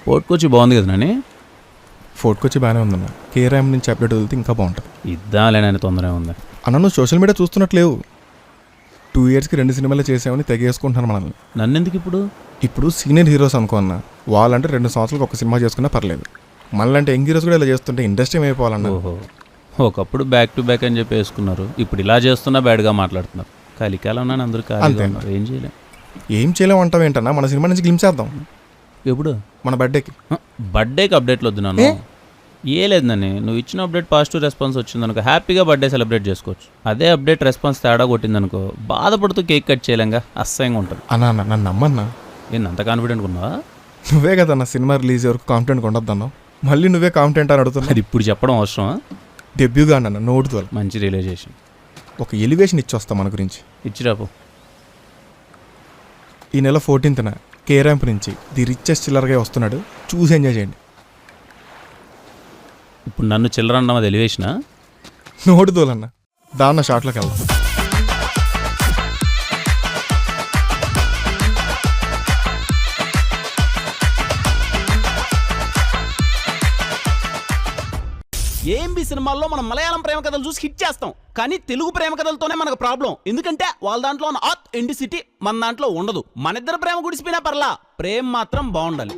Fort కొచ్చి బాగుంది కదా Nani. Fort కొచ్చి బాగానే ఉందన్న. కేరామ్ నుంచి అప్డేట్ వదిలితే ఇంకా బాగుంటుంది. ఇద్దాలేనని తొందరగా ఉంది. అన్న నువ్వు సోషల్ మీడియా చూస్తున్నట్లేవు. 2 yearsకి 2 సినిమాలు చేసామని తెగేసుకుంటున్నాను మనల్ని. నన్ను ఎందుకు ఇప్పుడు సీనియర్ హీరోస్ అనుకో అన్న, వాళ్ళంటే 2 సంవత్సరాలకు ఒక సినిమా చేసుకున్నా పర్లేదు. మనలాంటి యంగ్ హీరోస్ కూడా ఇలా చేస్తుంటే ఇండస్ట్రీ అయిపోవాలన్న. ఓహో, ఒకప్పుడు బ్యాక్ టు బ్యాక్ అని చెప్పి వేసుకున్నారు, ఇప్పుడు ఇలా చేస్తున్నా బ్యాడ్గా మాట్లాడుతున్నారు. కలికాలం ఉన్నాను, అందరూ ఖాళీగా ఉన్నారు, ఏం చేయలేం. ఏం చేయలేమంటావు ఏంటన్నా? మన సినిమా నుంచి గ్లిమ్స్ చేద్దాం. ఎప్పుడు? మన బర్త్డేకి. బర్త్డేకి అప్డేట్లు వద్దు నన్ను. ఏ లేదు నన్ను, నువ్వు ఇచ్చిన అప్డేట్ పాజిటివ్ రెస్పాన్స్ వచ్చిందనుకో హ్యాపీగా బర్త్డే సెలబ్రేట్ చేసుకోవచ్చు. అదే అప్డేట్ రెస్పాన్స్ తేడా కొట్టిందనుకో బాధపడుతూ కేక్ కట్ చేయలేంగా, అసహ్యంగా ఉంటుంది. అన్నా నన్ను నమ్మన్నా. నేను అంత కాన్ఫిడెంట్ ఉన్నావా? నువ్వే కదన్నా సినిమా రిలీజ్ వరకు కాన్ఫిడెంట్ ఉండొద్దన్నావు. మళ్ళీ నువ్వే కాన్ఫిడెంట్ అని అడుగుతున్నావు. అది ఇప్పుడు చెప్పడం అవసరమా? డెబ్యూగా అన్న నోటుతో మంచి రియలైజేషన్. ఒక ఎలివేషన్ ఇచ్చొస్తా మన గురించి. ఇచ్చిరాపు. ఈ నెల 14th కేరాంప్ నుంచి ది రిచెస్ట్ చిల్లర్గా వస్తున్నాడు, చూసి ఎంజాయ్ చేయండి. ఇప్పుడు నన్ను చిల్లర అన్నాం, అది ఎలివేషనా? నోటు తోలన్న దాన్న షాట్లోకి వెళ్దాం. ఏఎంబి సినిమాల్లో మనం మలయాళం ప్రేమ కథలు చూసి హిట్ చేస్తాం, కానీ తెలుగు ప్రేమ కథలతోనే మనకు ప్రాబ్లం. ఎందుకంటే వాళ్ళ దాంట్లో ఉన్న ఆత్ ఇండిసిటీ మన దాంట్లో ఉండదు. మన ఇద్దరు ప్రేమ గుడిసిపోయినా పర్లా, ప్రేమ మాత్రం బాగుండాలి.